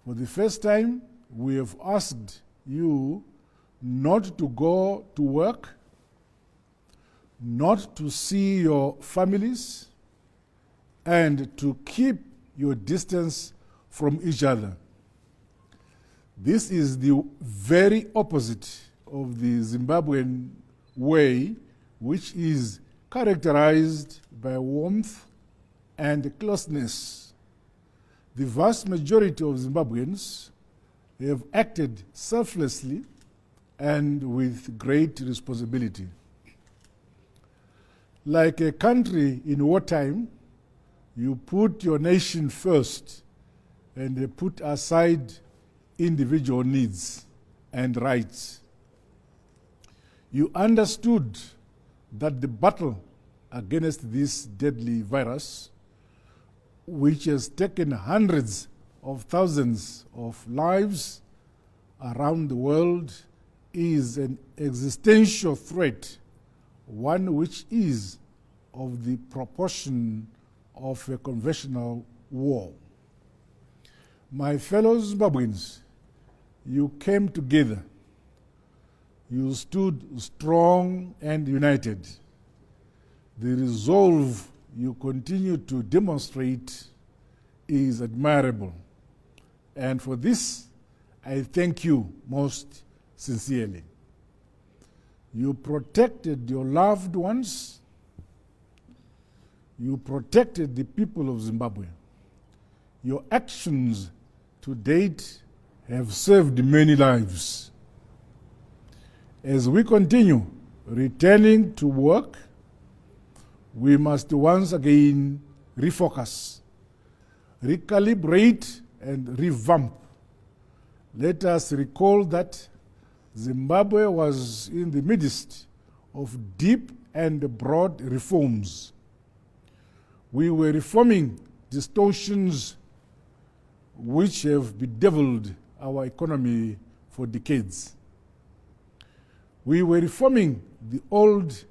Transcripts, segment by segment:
For the first time, we have asked you not to go to work, not to see your families, and to keep your distance from each other. This is the very opposite of the Zimbabwean way, which is characterized by warmth and closeness. The vast majority of Zimbabweans have acted selflessly and with great responsibility. Like a country in wartime, you put your nation first and put aside individual needs and rights. You understood that the battle against this deadly virus, which has taken hundreds of thousands of lives around the world, is an existential threat, one which is of the proportion of a conventional war. My fellow Zimbabweans, you came together. You stood strong and united. The resolve you continue to demonstrate is admirable. And for this, I thank you most sincerely. You protected your loved ones. You protected the people of Zimbabwe. Your actions to date have saved many lives. As we continue returning to work, we must once again refocus, recalibrate, and revamp. Let us recall that Zimbabwe was in the midst of deep and broad reforms. We were reforming distortions which have bedeviled our economy for decades. We were reforming the old,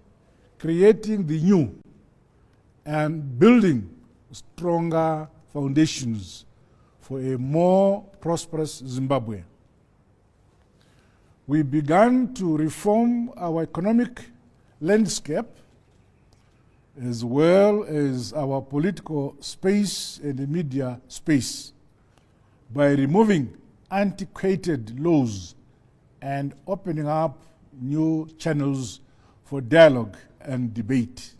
creating the new, and building stronger foundations for a more prosperous Zimbabwe. We began to reform our economic landscape as well as our political space and the media space by removing antiquated laws and opening up new channels for dialogue and debate.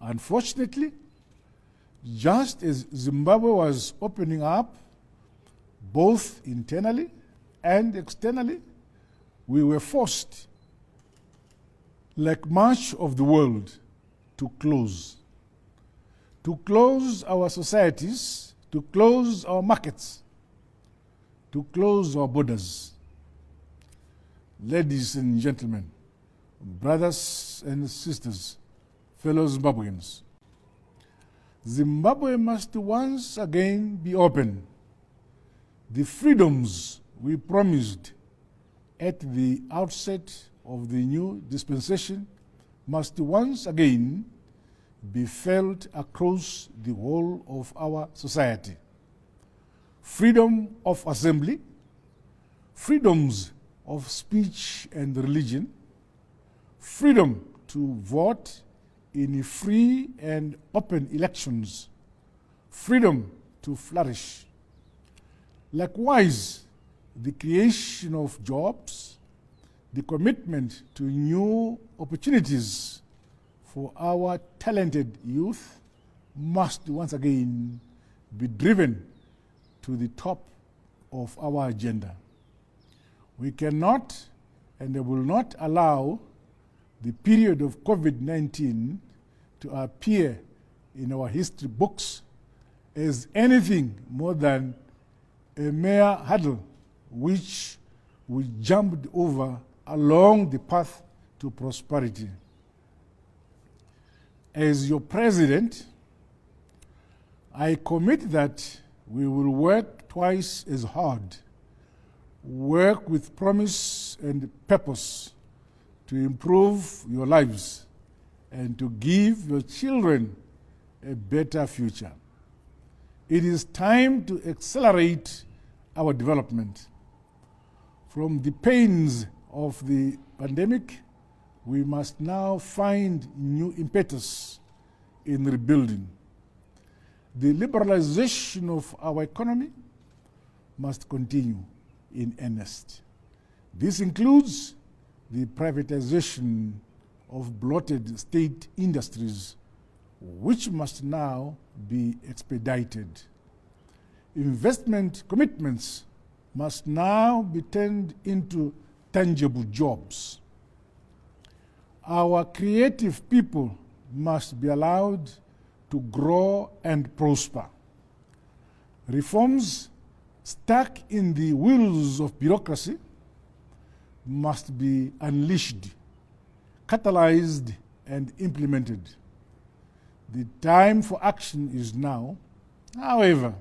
Unfortunately, just as Zimbabwe was opening up, both internally and externally, we were forced, like much of the world, to close our societies, to close our markets, to close our borders. Ladies and gentlemen, brothers and sisters, fellow Zimbabweans, Zimbabwe must once again be open. The freedoms we promised at the outset of the new dispensation must once again be felt across the whole of our society. Freedom of assembly, freedoms of speech and religion, freedom to vote in free and open elections, freedom to flourish. Likewise, the creation of jobs, the commitment to new opportunities for our talented youth must once again be driven to the top of our agenda. We cannot and will not allow the period of COVID-19 to appear in our history books as anything more than a mere hurdle which we jumped over along the path to prosperity. As your president, I commit that we will work twice as hard, work with promise and purpose to improve your lives and to give your children a better future. It is time to accelerate our development. From the pains of the pandemic, we must now find new impetus in rebuilding. The liberalization of our economy must continue in earnest. This includes the privatization of bloated state industries, which must now be expedited. Investment commitments must now be turned into tangible jobs. Our creative people must be allowed to grow and prosper. Reforms stuck in the wheels of bureaucracy must be unleashed, catalyzed, and implemented. The time for action is now. However,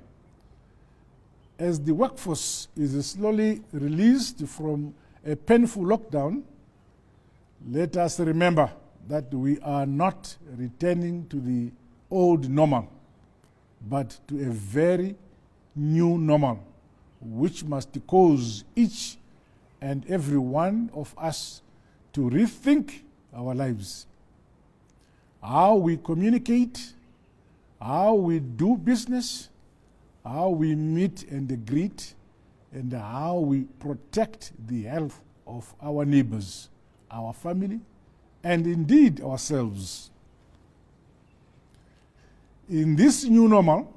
as the workforce is slowly released from a painful lockdown, let us remember that we are not returning to the old normal, but to a very new normal, which must cause each and every one of us to rethink our lives. How we communicate, how we do business, how we meet and greet, and how we protect the health of our neighbors, our family, and indeed ourselves. In this new normal,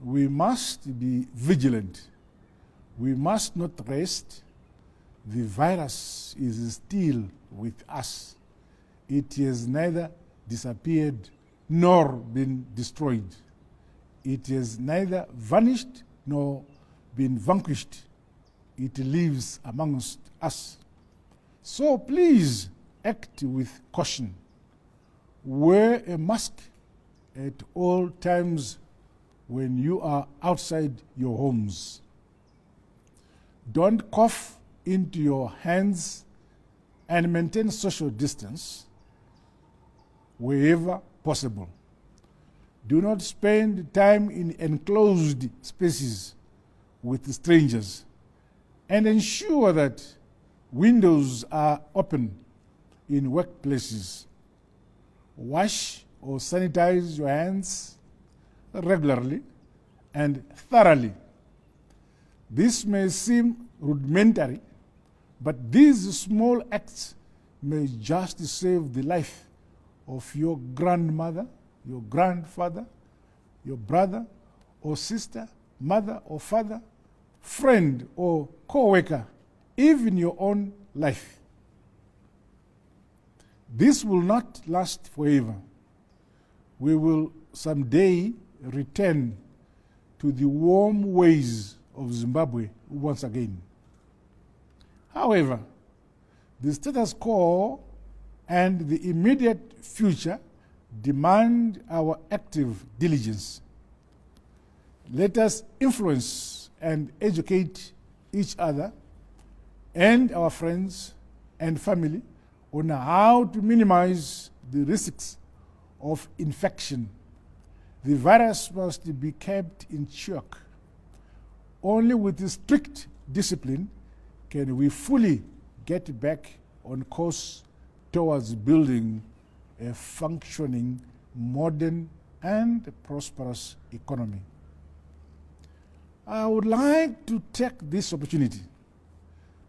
we must be vigilant. We must not rest. The virus is still with us. It has neither disappeared nor been destroyed. It has neither vanished nor been vanquished. It lives amongst us. So please act with caution. Wear a mask at all times when you are outside your homes. Don't cough into your hands and maintain social distance wherever possible. Do not spend time in enclosed spaces with strangers, and ensure that windows are open in workplaces. Wash or sanitize your hands regularly and thoroughly. This may seem rudimentary, but these small acts may just save the life of your grandmother, your grandfather, your brother or sister, mother or father, friend or co-worker, even your own life. This will not last forever. We will someday return to the warm ways of Zimbabwe once again. However, the status quo and the immediate future demand our active diligence. Let us influence and educate each other and our friends and family on how to minimize the risks of infection. The virus must be kept in check. Only with strict discipline can we fully get back on course towards building a functioning, modern, and prosperous economy. I would like to take this opportunity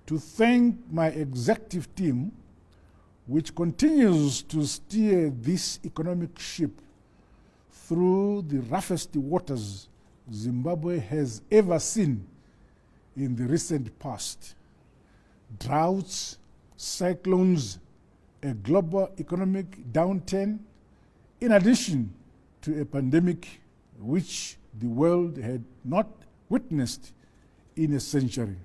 to thank my executive team, which continues to steer this economic ship through the roughest waters Zimbabwe has ever seen in the recent past. Droughts, cyclones, a global economic downturn, in addition to a pandemic which the world had not witnessed in a century.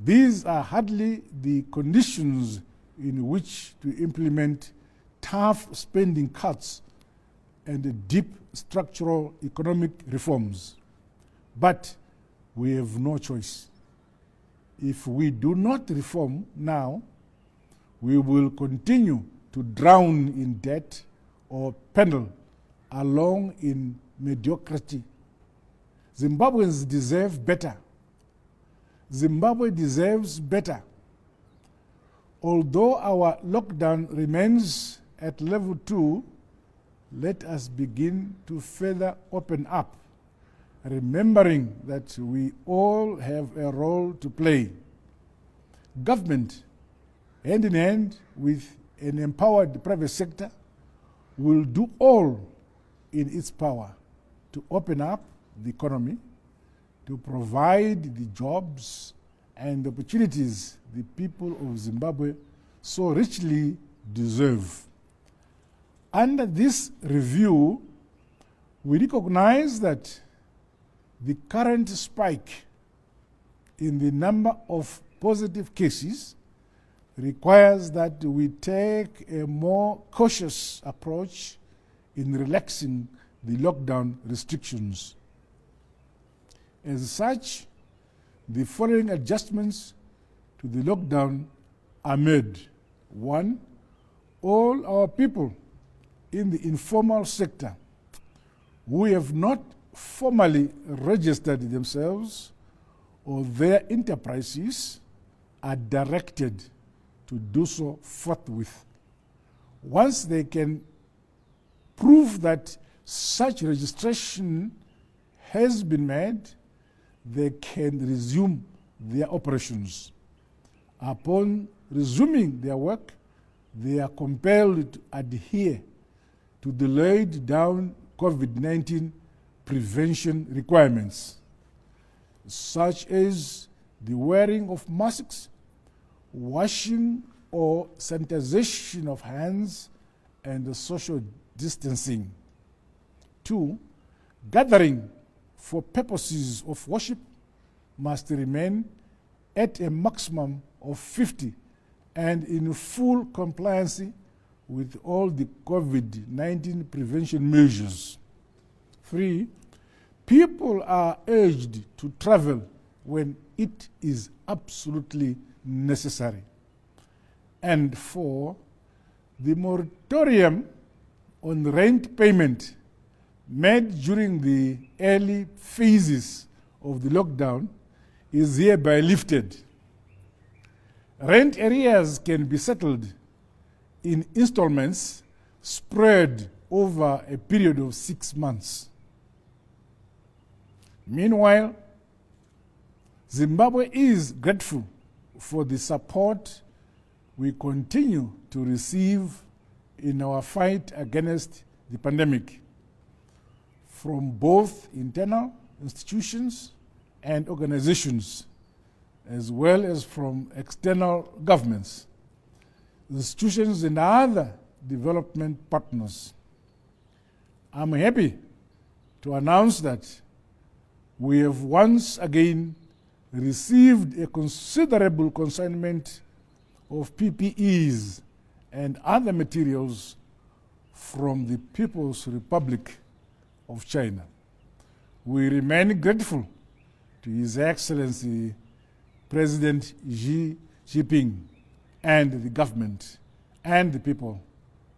These are hardly the conditions in which to implement tough spending cuts and deep structural economic reforms. But we have no choice. If we do not reform now, we will continue to drown in debt or pendle along in mediocrity Zimbabweans deserve better. Zimbabwe deserves better. Although our lockdown remains at level 2, let us begin to further open up, remembering that we all have a role to play. Government, hand in hand with an empowered private sector, will do all in its power to open up the economy, to provide the jobs and opportunities the people of Zimbabwe so richly deserve. Under this review, we recognize that the current spike in the number of positive cases requires that we take a more cautious approach in relaxing the lockdown restrictions. As such, the following adjustments to the lockdown are made. 1, all our people in the informal sector who have not formally registered themselves or their enterprises are directed to do so forthwith. Once they can prove that such registration has been made, they can resume their operations. Upon resuming their work, they are compelled to adhere to the laid down COVID-19 prevention requirements, such as the wearing of masks, washing or sanitization of hands, and the social distancing. 2, gathering for purposes of worship must remain at a maximum of 50 and in full compliance with all the COVID-19 prevention measures. 3, people are urged to travel when it is absolutely necessary. And 4, the moratorium on rent payment made during the early phases of the lockdown is hereby lifted. Rent arrears can be settled in installments spread over a period of 6 months. Meanwhile, Zimbabwe is grateful for the support we continue to receive in our fight against the pandemic from both internal institutions and organizations, as well as from external governments, institutions and other development partners. I'm happy to announce that we have once again received a considerable consignment of PPEs and other materials from the People's Republic of China. We remain grateful to His Excellency President Xi Jinping and the government and the people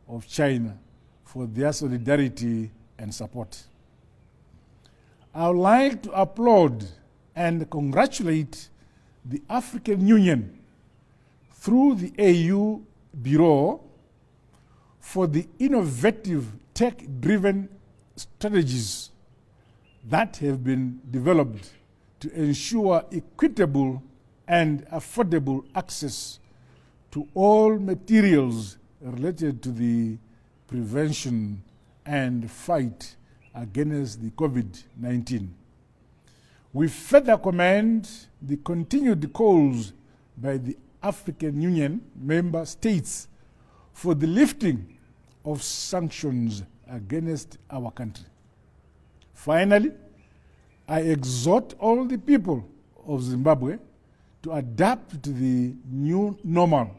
of China for their solidarity and support. I would like to applaud and congratulate the African Union through the AU Bureau for the innovative tech-driven strategies that have been developed to ensure equitable and affordable access to all materials related to the prevention and fight against the COVID-19. We further commend the continued calls by the African Union member states for the lifting of sanctions against our country. Finally, I exhort all the people of Zimbabwe to adapt to the new normal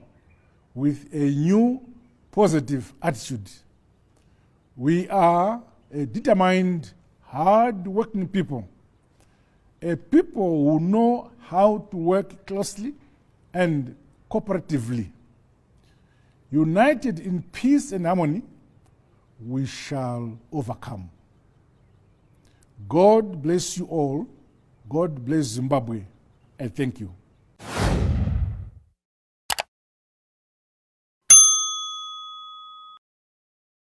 with a new positive attitude. We are a determined, hard-working people, a people who know how to work closely and cooperatively. United in peace and harmony, we shall overcome. God bless you all. God bless Zimbabwe, and thank you.